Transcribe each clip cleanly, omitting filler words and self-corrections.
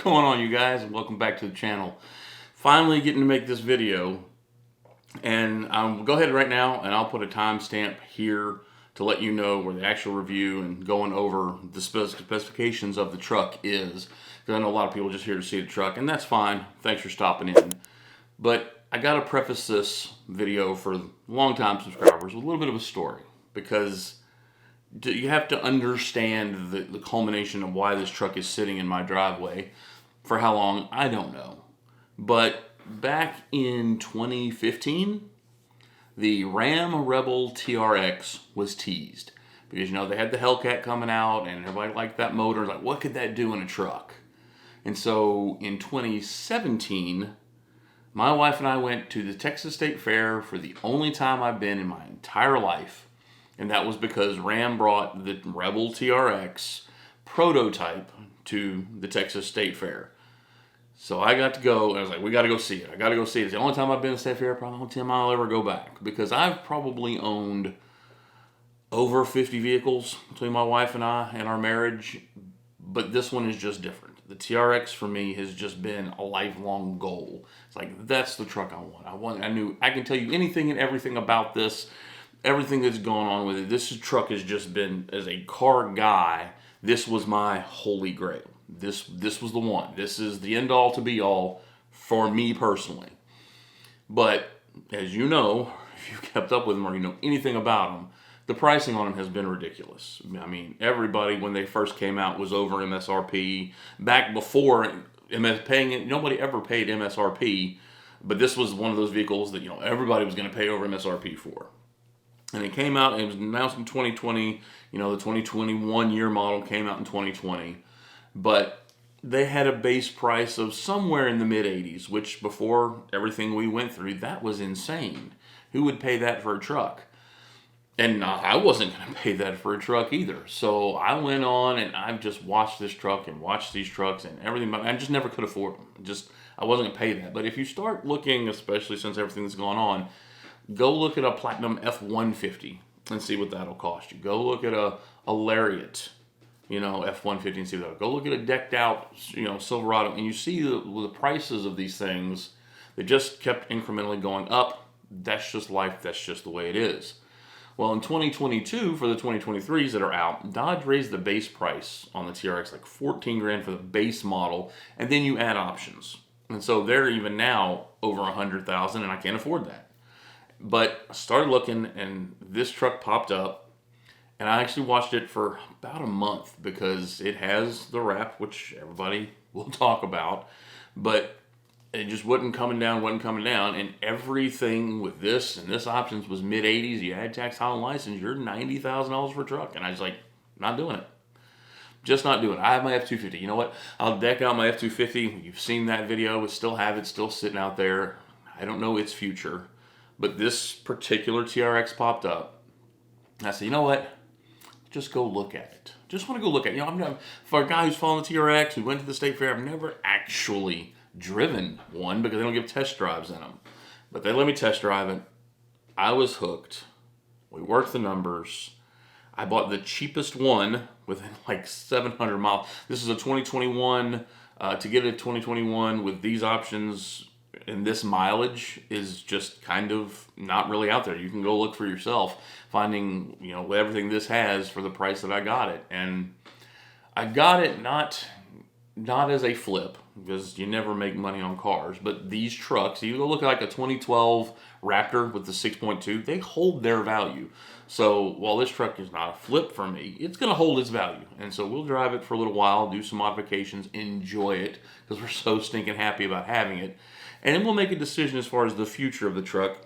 going on, you guys? And welcome back to the channel. Finally getting to make this video, and I'll go ahead right now and I'll put a timestamp here to let you know where the actual review and going over the specifications of the truck is. Because I know a lot of people are just here to see the truck, and that's fine. Thanks for stopping in. But I gotta preface this video for long-time subscribers with a little bit of a story, because you have to understand the culmination of why this truck is sitting in my driveway. For how long, I don't know. But back in 2015, the Ram Rebel TRX was teased. Because, you know, they had the Hellcat coming out, and everybody liked that motor. Like, what could that do in a truck? And so, in 2017, my wife and I went to the Texas State Fair for the only time I've been in my entire life. And that was because Ram brought the Rebel TRX prototype to the Texas State Fair. So I got to go, and I was like, we got to go see it. I got to go see it. It's the only time I've been to State Fair, probably the only time I'll ever go back. Because I've probably owned over 50 vehicles between my wife and I and our marriage. But this one is just different. The TRX for me has just been a lifelong goal. It's like, that's the truck I want. I can tell you anything and everything about this. Everything that's gone on with it. This truck has just been, as a car guy, this was my holy grail. This was the one. This is the end all to be all for me personally. But as you know, if you've kept up with them or you know anything about them, the pricing on them has been ridiculous. I mean, everybody when they first came out was over MSRP. Back before paying it, nobody ever paid MSRP. But this was one of those vehicles that, you know, everybody was going to pay over MSRP for. And it came out, it was announced in 2020, you know, the 2021 year model came out in 2020. But they had a base price of somewhere in the mid-80s, which before everything we went through, that was insane. Who would pay that for a truck? And I wasn't going to pay that for a truck either. So I went on and I've just watched this truck and watched these trucks and everything. But I just never could afford them. I wasn't going to pay that. But if you start looking, especially since everything that's going on, go look at a Platinum F-150 and see what that'll cost you. Go look at a Lariat, you know, F-150 and see what that'll. Go look at a decked out, you know, Silverado, and you see the prices of these things. They just kept incrementally going up. That's just life. That's just the way it is. Well, in 2022, for the 2023s that are out, Dodge raised the base price on the TRX like $14,000 for the base model, and then you add options. And so they're even now over $100,000, and I can't afford that. But I started looking, and this truck popped up, and I actually watched it for about a month because it has the wrap, which everybody will talk about, but it just wasn't coming down, and everything with this and this options was mid-80s. You add tax, title, and license, you're $90,000 for a truck, and I was like, not doing it. Just not doing it. I have my F-250. You know what? I'll deck out my F-250. You've seen that video. We still have it, still sitting out there. I don't know its future. But this particular TRX popped up. And I said, you know what? Just go look at it. Just want to go look at it. You know, for a guy who's following the TRX, who went to the State Fair, I've never actually driven one because they don't give test drives in them. But they let me test drive it. I was hooked. We worked the numbers. I bought the cheapest one within like 700 miles. This is a 2021. To get a 2021 with these options and this mileage is just kind of not really out there. You can go look for yourself, finding, you know, everything this has for the price that I got it. And I got it not as a flip, because you never make money on cars, but these trucks, you go look at like a 2012 Raptor with the 6.2, they hold their value. So while this truck is not a flip for me, it's going to hold its value. And so we'll drive it for a little while, do some modifications, enjoy it, because we're so stinking happy about having it. And then we'll make a decision as far as the future of the truck.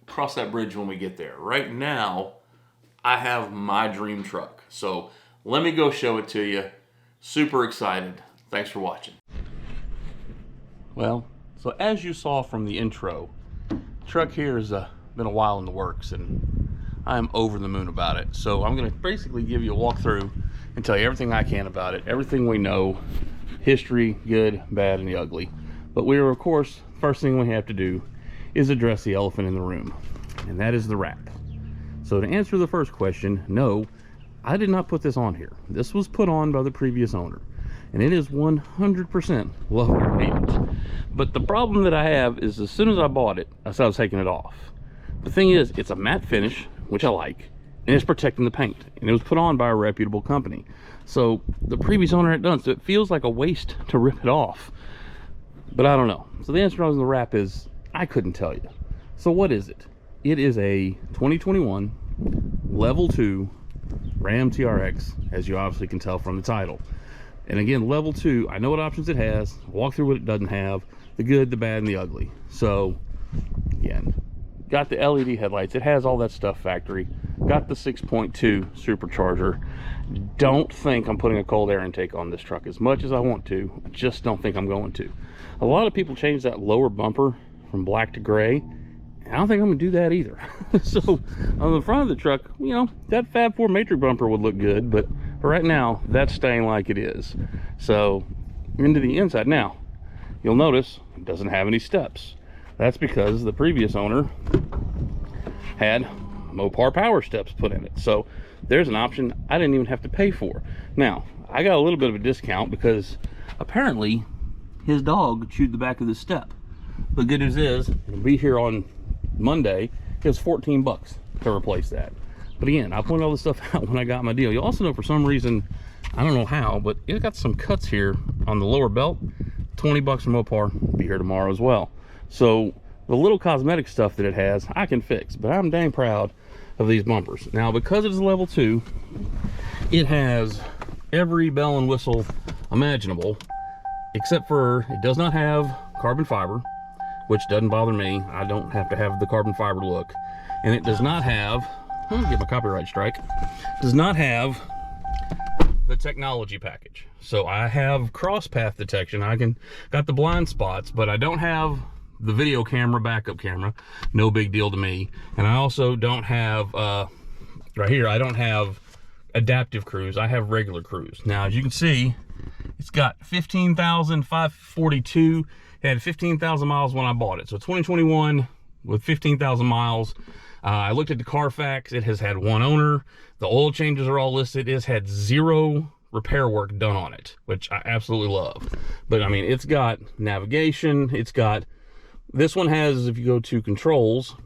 Cross that bridge when we get there. Right now, I have my dream truck. So let me go show it to you. Super excited. Thanks for watching. Well, so as you saw from the intro, the truck here has been a while in the works, and I'm over the moon about it. So I'm going to basically give you a walkthrough and tell you everything I can about it, everything we know, history, good, bad, and the ugly. But we are, of course, first thing we have to do is address the elephant in the room, and that is the wrap. So to answer the first question, no, I did not put this on here. This was put on by the previous owner. and it is 100% lower maintenance. But the problem that I have is as soon as I bought it, I said I was taking it off. The thing is, it's a matte finish, which I like, and it's protecting the paint, and it was put on by a reputable company. So the previous owner had done, so it feels like a waste to rip it off. But I don't know. So the answer on the wrap is, I couldn't tell you. So what is it? It is a 2021 Level 2 Ram TRX, as you obviously can tell from the title. And again, Level 2, I know what options it has, walk through what it doesn't have, the good, the bad, and the ugly. So, again, got the LED headlights, it has all that stuff factory, got the 6.2 supercharger. Don't think I'm putting a cold air intake on this truck as much as I want to. I just don't think I'm going to. A lot of people change that lower bumper from black to gray. I don't think I'm gonna do that either. So on the front of the truck, you know, that Fab 4 Matrix bumper would look good, but for right now, that's staying like it is. So into the inside now, you'll notice it doesn't have any steps. That's because the previous owner had Mopar power steps put in it. So there's an option I didn't even have to pay for. Now, I got a little bit of a discount because apparently his dog chewed the back of the step. The good news is, it'll be here on Monday. It was 14 bucks to replace that. But again, I pointed all this stuff out when I got my deal. You also know, for some reason, I don't know how, but it got some cuts here on the lower belt. 20 bucks from Mopar, be here tomorrow as well. So the little cosmetic stuff that it has, I can fix, but I'm dang proud of these bumpers. Now, because it is Level 2, it has every bell and whistle imaginable, except for it does not have carbon fiber, which doesn't bother me. I don't have to have the carbon fiber look. And it does not have, I'll get my copyright strike, does not have the technology package. So I have cross path detection. Got the blind spots, but I don't have the video camera, backup camera. No big deal to me. And I also don't have, right here, I don't have adaptive cruise. I have regular cruise. Now, as you can see, it's got 15,542. It had 15,000 miles when I bought it. So 2021 with 15,000 miles. I looked at the Carfax. It has had one owner. The oil changes are all listed. It's had 0 repair work done on it, which I absolutely love. But I mean, it's got navigation. It's got, this one has, if you go to controls,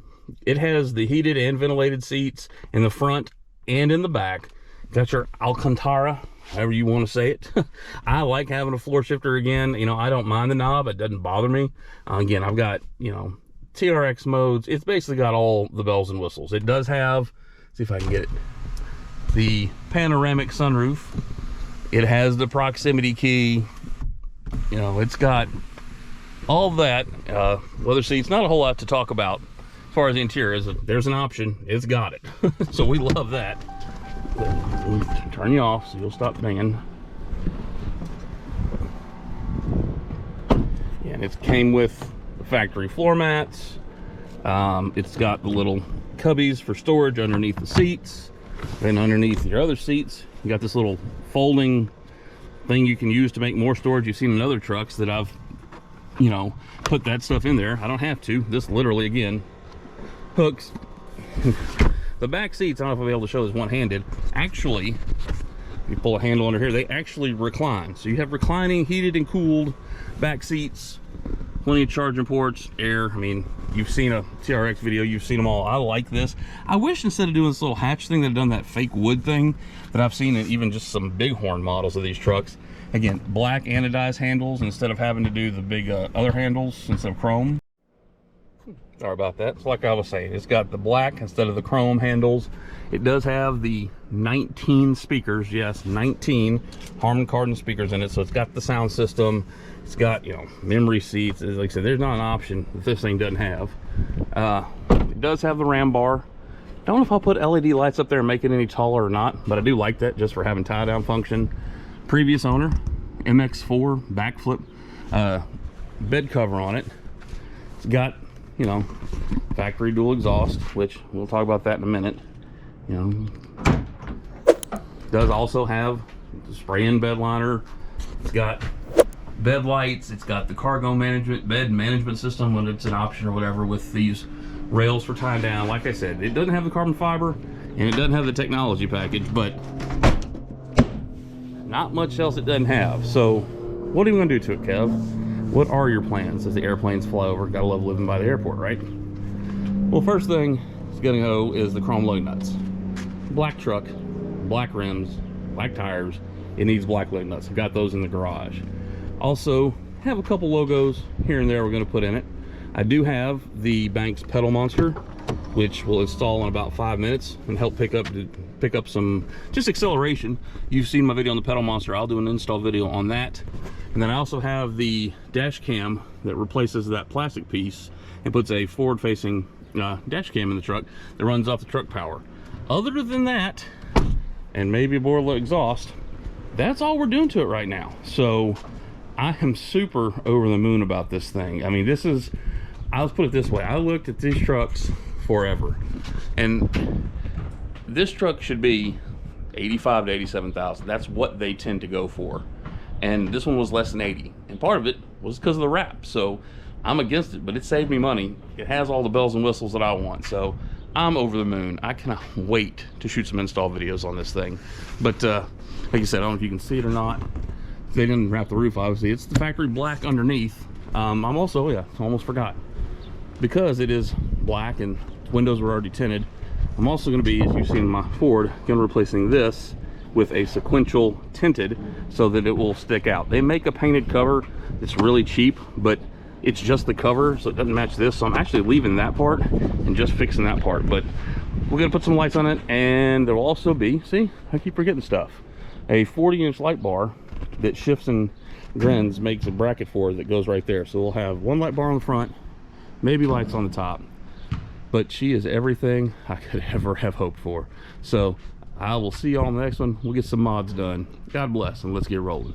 it has the heated and ventilated seats in the front and in the back. Got your Alcantara, however you want to say it. I like having a floor shifter again. You know, I don't mind the knob. It doesn't bother me. Again, I've got, you know, TRX modes. It's basically got all the bells and whistles. It does have, see if I can get it, the panoramic sunroof. It has the proximity key. You know, it's got all that. Leather seats, not a whole lot to talk about as far as the interior is. There's an option. It's got it. So we love that. Turn you off so you'll stop dinging. Yeah, and it came with the factory floor mats. It's got the little cubbies for storage underneath the seats. Then underneath your other seats, you got this little folding thing you can use to make more storage. You've seen in other trucks that I've, you know, put that stuff in there. I don't have to. This literally, again, hooks. The back seats, I don't know if I'll be able to show this one-handed. Actually, if you pull a handle under here, they actually recline. So you have reclining, heated and cooled back seats, plenty of charging ports, air. I mean, you've seen a TRX video, you've seen them all. I like this. I wish instead of doing this little hatch thing, they'd done that fake wood thing that I've seen in even just some Bighorn models of these trucks. Again, black anodized handles instead of having to do the big other handles instead of chrome. Sorry about that. So like I was saying, it's got the black instead of the chrome handles. It does have the 19 speakers, yes, 19 Harman Kardon speakers in it. So it's got the sound system. It's got, you know, memory seats. Like I said, there's not an option that this thing doesn't have. It does have the RAM bar. Don't know if I'll put LED lights up there and make it any taller or not, but I do like that just for having tie down function. Previous owner, MX4 backflip bed cover on it. It's got, you know, factory dual exhaust, which we'll talk about that in a minute. You know, does also have the spray-in bed liner. It's got bed lights. It's got the cargo management, bed management system when it's an option or whatever, with these rails for tying down. Like I said, it doesn't have the carbon fiber and it doesn't have the technology package, but not much else it doesn't have. So what are you gonna do to it, Kev? What are your plans as the airplanes fly over? Gotta love living by the airport, right? Well, first thing it's gonna go is the chrome lug nuts. Black truck, black rims, black tires. It needs black lug nuts. I've got those in the garage. Also have a couple logos here and there we're going to put in it. I do have the Banks pedal monster, which will install in about 5 minutes and help pick up some just acceleration. You've seen my video on the pedal monster. I'll do an install video on that. And then I also have the dash cam that replaces that plastic piece and puts a forward facing dash cam in the truck that runs off the truck power. Other than that, and maybe a Borla exhaust, that's all we're doing to it right now. So I am super over the moon about this thing. I mean, I'll put it this way. I looked at these trucks forever, and this truck should be 85 to 87,000. That's what they tend to go for. And this one was less than 80. And part of it was because of the wrap. So I'm against it, but it saved me money. It has all the bells and whistles that I want. So I'm over the moon. I cannot wait to shoot some install videos on this thing. But like I said, I don't know if you can see it or not. They didn't wrap the roof, obviously. It's the factory black underneath. I'm also, yeah, almost forgot. Because it is black and windows were already tinted, I'm also going to be, as you've seen in my Ford, going to be replacing this with a sequential tinted so that it will stick out. They make a painted cover that's really cheap, but it's just the cover, so it doesn't match this. So I'm actually leaving that part and just fixing that part. But we're going to put some lights on it, and there will also be, see, I keep forgetting stuff, a 40-inch light bar that shifts and grins, makes a bracket for it that goes right there. So we'll have one light bar on the front, maybe lights on the top. But she is everything I could ever have hoped for. So I will see y'all on the next one. We'll get some mods done. God bless, and let's get rolling.